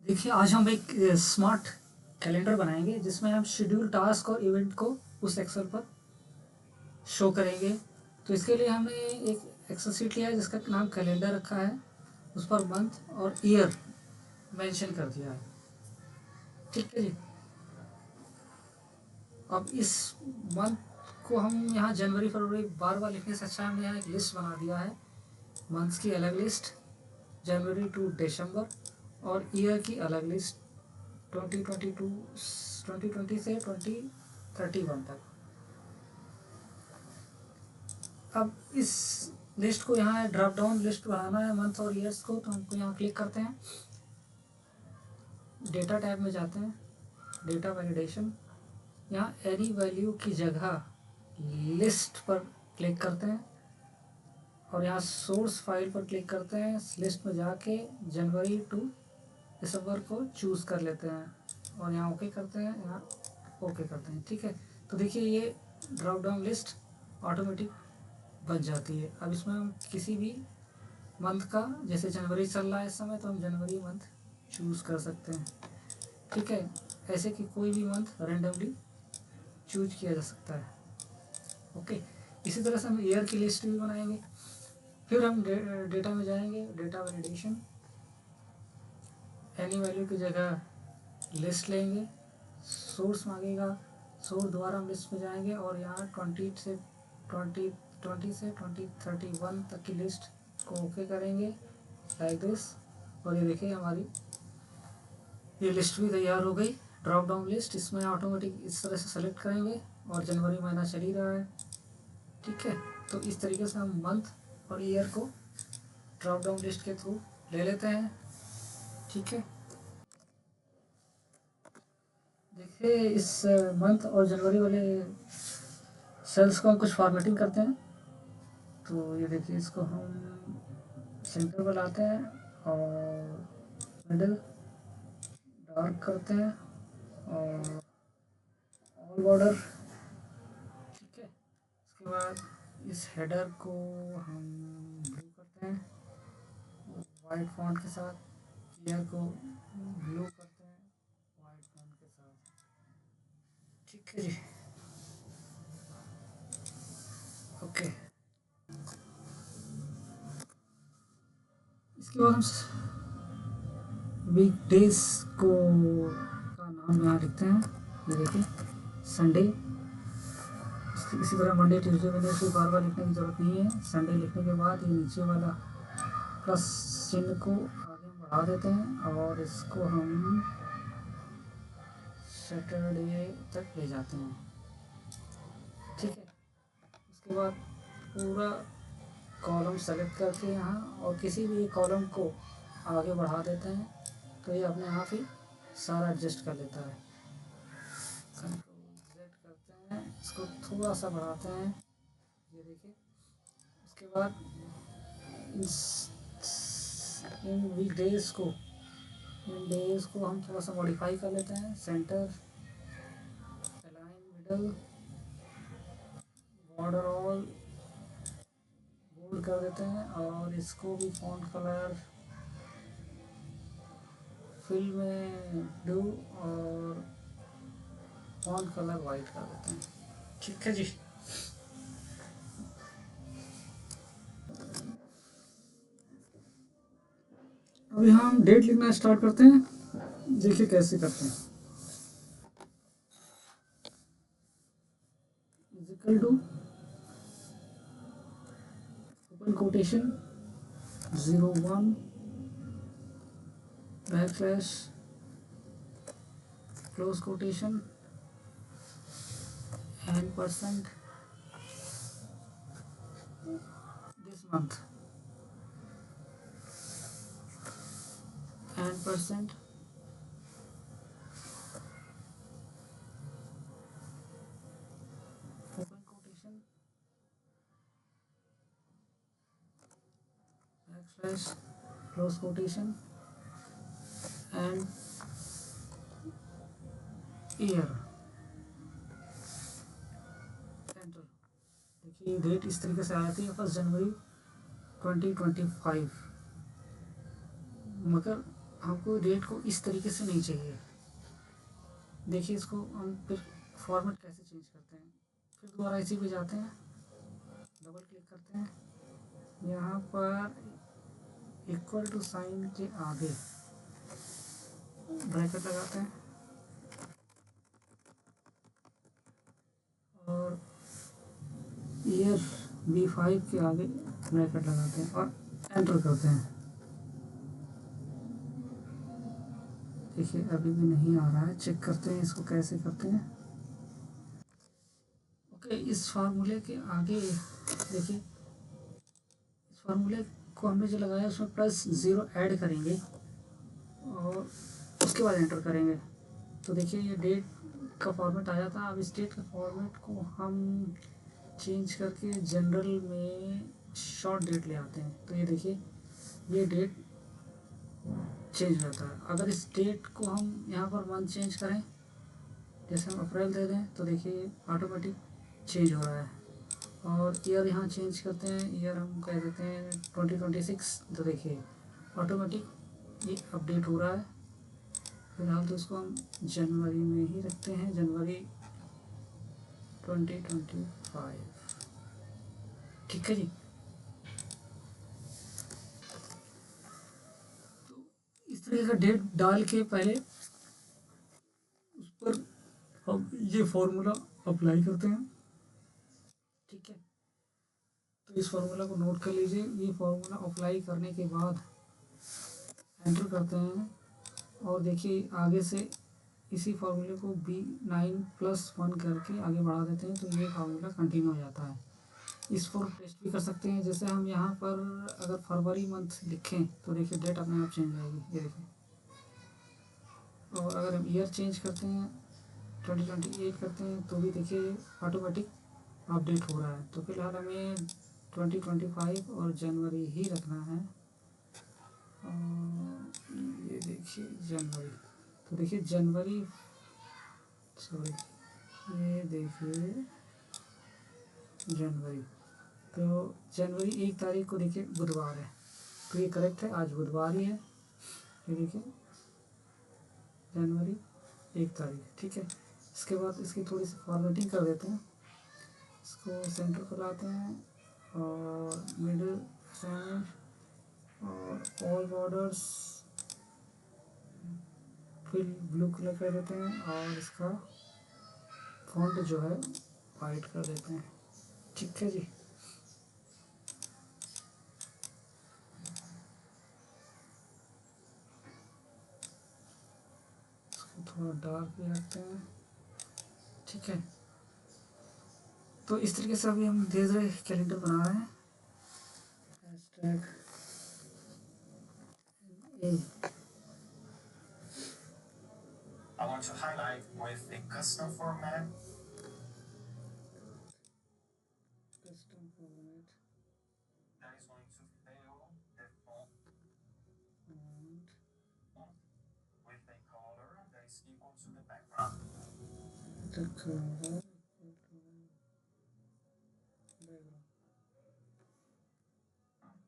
देखिए, आज हम एक स्मार्ट कैलेंडर बनाएंगे जिसमें हम शेड्यूल टास्क और इवेंट को उस एक्सेल पर शो करेंगे। तो इसके लिए हमने एक एक्सेल शीट लिया है जिसका नाम कैलेंडर रखा है। उस पर मंथ और ईयर मेंशन कर दिया है। ठीक है जी। अब इस मंथ को हम यहाँ जनवरी फरवरी बार बार लिखने से अच्छा हमने यहाँ एक लिस्ट बना दिया है। मंथ्स की अलग लिस्ट, जनवरी टू दिसंबर, और ईयर की अलग लिस्ट 2020 से 2031 तक। अब इस लिस्ट को यहाँ ड्रॉप डाउन लिस्ट बनाना है मंथ और ईयर्स को, तो हमको यहाँ क्लिक करते हैं, डेटा टैब में जाते हैं, डेटा वैलिडेशन, यहाँ एनी वैल्यू की जगह लिस्ट पर क्लिक करते हैं और यहाँ सोर्स फाइल पर क्लिक करते हैं। इस लिस्ट में जाके जनवरी टू दिसंबर को चूज़ कर लेते हैं और यहाँ ओके करते हैं, यहाँ ओके करते हैं। ठीक है, तो देखिए ये ड्रॉप डाउन लिस्ट ऑटोमेटिक बन जाती है। अब इसमें हम किसी भी मंथ का, जैसे जनवरी चल रहा है इस समय, तो हम जनवरी मंथ चूज़ कर सकते हैं। ठीक है, ऐसे कि कोई भी मंथ रैंडमली चूज किया जा सकता है। ओके, इसी तरह से हम ईयर की लिस्ट भी बनाएंगे। फिर हम डेटा में जाएंगे, डेटा वैलिडेशन, एनी वैल्यू की जगह लिस्ट लेंगे, सोर्स मांगेगा, सोर्स द्वारा हम लिस्ट में जाएंगे और यहाँ 20 से 2031 तक की लिस्ट को ओके करेंगे लाइक दिस। और ये देखिए हमारी ये लिस्ट भी तैयार हो गई, ड्रॉप डाउन लिस्ट। इसमें ऑटोमेटिक इस तरह से सेलेक्ट करेंगे और जनवरी महीना चल ही रहा है। ठीक है, तो इस तरीके से हम मंथ और ईयर को ड्रॉप डाउन लिस्ट के थ्रू ले लेते हैं। ठीक है, देखिए इस मंथ और जनवरी वाले सेल्स को हम कुछ फॉर्मेटिंग करते हैं। तो ये देखिए, इसको हम सेंटर पर लाते हैं और मिडिल डार्क करते हैं और ऑल बॉर्डर। ठीक है, उसके बाद इस हेडर को हम ब्लू करते हैं वाइट फॉन्ट के साथ, ईयर को ब्लू करते हैं वाइट फॉन्ट के साथ। ठीक है जी, ओके। इसके बाद हम वीकडेज को का नाम यहाँ लिखते हैं। ये देखिए, संडे। इसी तरह मंडे ट्यूसडे वेडनेसडे बार बार लिखने की ज़रूरत नहीं है। संडे लिखने के बाद ये नीचे वाला प्लस चिन्ह को आगे बढ़ा देते हैं और इसको हम सैटरडे तक ले जाते हैं। ठीक है, उसके बाद पूरा कॉलम सेलेक्ट करके यहाँ और किसी भी कॉलम को आगे बढ़ा देते हैं, तो ये अपने आप ही सारा एडजस्ट कर लेता है। कंट्रोल Z करते हैं, इसको थोड़ा सा बढ़ाते हैं, ये देखिए। उसके बाद इन वीकडेज को, इन डेज को हम थोड़ा सा मॉडिफाई कर लेते हैं। Centre, align middle, border all bold कर देते हैं और इसको भी फॉन्ट कलर फिल में ब्लू और फॉन्ट कलर वाइट कर देते हैं। ठीक है जी। अभी हम डेट लिखना स्टार्ट करते हैं, देखिए कैसे करते हैं। Is equal to open quotation 01 backslash close quotation n% this month, n% open quotation backslash close quotation and year enter. देखिए डेट इस तरीके से आ जाती है 1 जनवरी 2025। मगर हमको डेट को इस तरीके से नहीं चाहिए। देखिए इसको हम फिर फॉर्मेट कैसे चेंज करते हैं। फिर दोबारा इसी पे जाते हैं, डबल क्लिक करते हैं, यहाँ पर इक्वल टू साइन के आगे ब्रैकेट लगाते हैं और ईयर B5 के आगे ब्रैकेट लगाते हैं और एंटर करते हैं। देखिए अभी भी नहीं आ रहा है, चेक करते हैं इसको कैसे करते हैं। ओके, इस फार्मूले के आगे देखिए, इस फार्मूले को हमने जो लगाया उसमें +0 ऐड करेंगे और उसके बाद एंटर करेंगे। तो देखिए ये डेट का फॉर्मेट आया था। अब इस डेट के फॉर्मेट को हम चेंज करके जनरल में शॉर्ट डेट ले आते हैं। तो ये देखिए ये डेट चेंज हो जाता है। अगर इस डेट को हम यहाँ पर मंथ चेंज करें, जैसे हम अप्रैल दे दें, तो देखिए ऑटोमेटिक चेंज हो रहा है। और ईयर यहाँ चेंज करते हैं, ईयर हम कह देते हैं 2026, तो देखिए ऑटोमेटिक ये अपडेट हो रहा है। फिलहाल तो इसको हम जनवरी में ही रखते हैं, जनवरी 2025। ठीक है जी। तो इस तरीके का डेट डाल के पहले उस पर हम ये फॉर्मूला अप्लाई करते हैं। ठीक है, तो इस फार्मूला को नोट कर लीजिए। ये फार्मूला अप्लाई करने के बाद एंटर करते हैं और देखिए आगे से इसी फार्मूले को B9+1 करके आगे बढ़ा देते हैं, तो ये फार्मूला कंटिन्यू हो जाता है। इस पर टेस्ट भी कर सकते हैं। जैसे हम यहाँ पर अगर फरवरी मंथ लिखें तो देखिए डेट अपने आप चेंज हो जाएगी, ये देखिए। और अगर हम ईयर चेंज करते हैं, 2028 करते हैं, तो भी देखिए ऑटोमेटिक अपडेट हो रहा है। तो फिलहाल हमें 2025 और जनवरी ही रखना है। ये देखिए जनवरी, तो देखिए जनवरी, सॉरी, ये देखिए जनवरी, तो जनवरी 1 तारीख को देखिए बुधवार है, तो ये करेक्ट है, आज बुधवार ही है। ये देखिए जनवरी 1 तारीख, ठीक है। इसके बाद इसकी थोड़ी सी फॉर्मेटिंग कर देते हैं। इसको सेंटर पर लाते हैं और मिडिल सेंटर और ऑल बॉर्डर्स फिर ब्लू कलर कर देते हैं और इसका फॉन्ट जो है वाइट कर देते हैं। ठीक है जी। इसको थोड़ा डार्क भी रखते हैं। ठीक है, तो इस तरीके से अभी हम धीरे धीरे कैलेंडर बना रहे हैं। Hashtag A I want to highlight with a custom format. Custom format That is going to fill the font with a color that is equal to the background. the color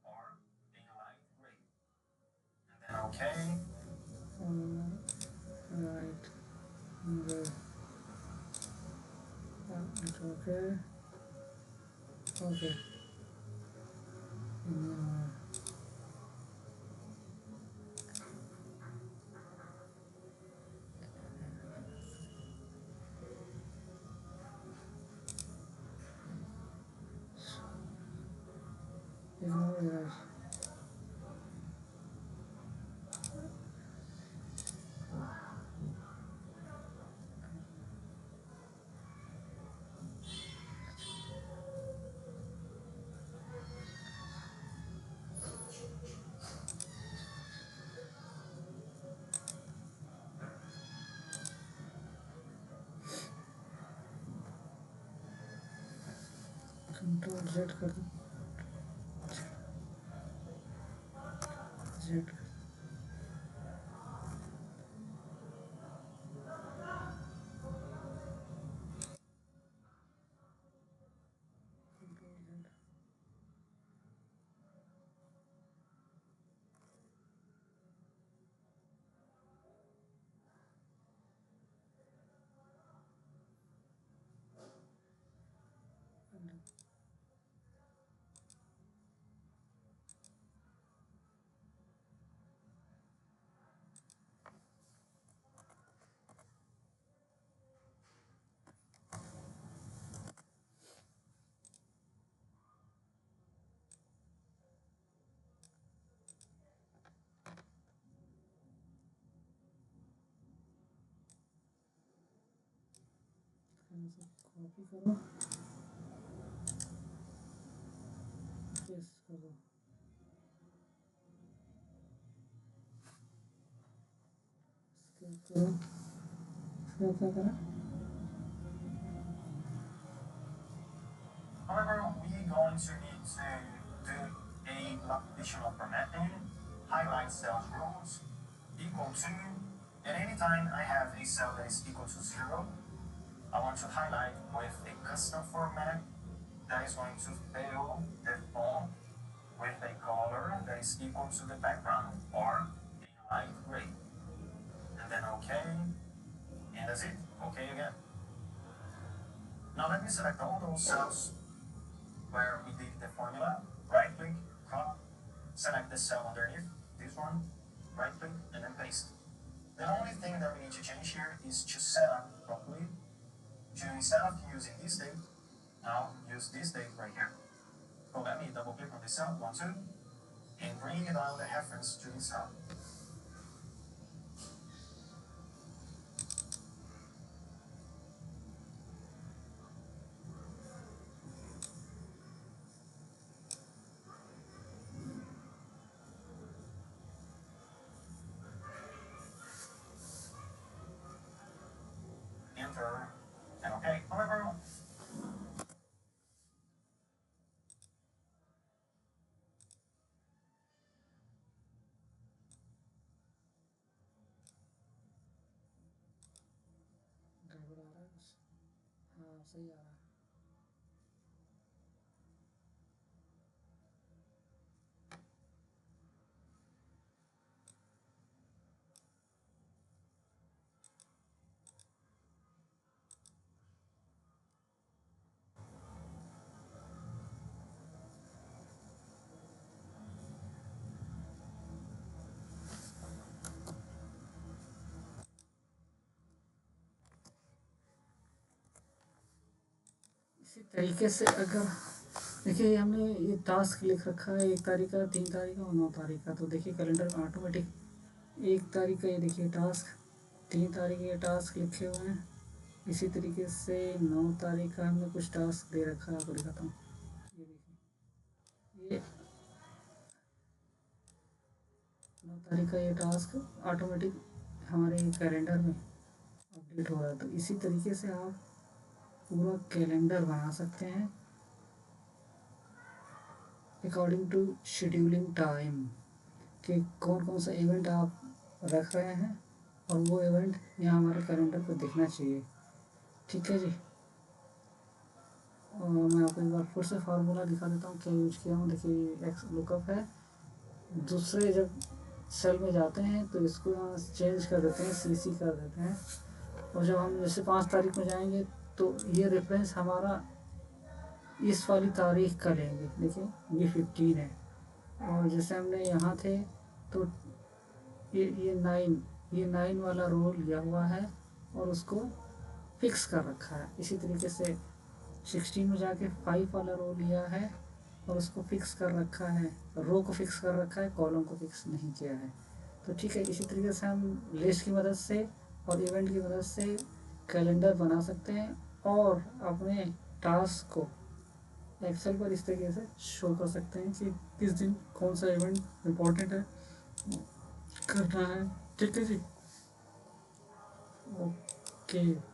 Or in light gray. And then OK. right the it's okay. Okay. Ignore errors. Control Z कर दो, Z से copy करो, paste करो, इसके करो, फिर क्या करें? However, we're going to need to do a additional formatting, highlight cells rows equal to, and anytime I have a cell that is equal to 0, I want to highlight with a custom format that is going to fill the font with a color that is equal to the background, or a light gray. And then OK, and that's it. OK again. Now let me select all those cells where we did the formula, right click, crop, select the cell underneath, this one, right click, and then paste. The only thing that we need to change here is to set up properly, to instead of using this date, now use this date right here. So let me double click on this cell, 1, 2, and bring it down the reference to this cell. Enter, and OK. However, गड़बड़ आ रहा है कुछ? हाँ सही आ रहा है। इसी तरीके से अगर देखिए हमने ये टास्क लिख रखा है 1 तारीख का, 3 तारीख का और 9 तारीख का, तो देखिए कैलेंडर में ऑटोमेटिक 1 तारीख का ये देखिए टास्क, 3 तारीख ये टास्क लिखे हुए हैं। इसी तरीके से 9 तारीख का हमने कुछ टास्क दे रखा है, आपको दिखाता हूँ। ये देखिए ये 9 तारीख का ये टास्क ऑटोमेटिक हमारे कैलेंडर में अपडेट हो रहा है। तो इसी तरीके से आप पूरा कैलेंडर बना सकते हैं अकॉर्डिंग टू शेड्यूलिंग टाइम, कि कौन कौन सा इवेंट आप रख रहे हैं और वो इवेंट यहाँ हमारे कैलेंडर पर दिखना चाहिए। ठीक है जी। और मैं आपको एक बार फिर से फार्मूला दिखा देता हूँ क्या यूज किया हूँ। देखिए एक्स लुकअप है, दूसरे जब सेल में जाते हैं तो इसको यहाँ चेंज कर देते हैं, सीसी कर देते हैं, और जब हम जैसे 5 तारीख में जाएंगे तो ये रेफरेंस हमारा इस वाली तारीख का लेंगे। देखिए ये 15 है, और जैसे हमने यहाँ थे तो ये 9 वाला रो लिया हुआ है और उसको फिक्स कर रखा है। इसी तरीके से 16 में जाके 5 वाला रो लिया है और उसको फिक्स कर रखा है, रो को फिक्स कर रखा है, कॉलम को फिक्स नहीं किया है। तो ठीक है, इसी तरीके से हम लिस्ट की मदद से और इवेंट की मदद से कैलेंडर बना सकते हैं और अपने टास्क को एक्सेल पर इस तरीके से शो कर सकते हैं कि किस दिन कौन सा इवेंट इम्पोर्टेंट है करना है। ठीक है जी, ओके।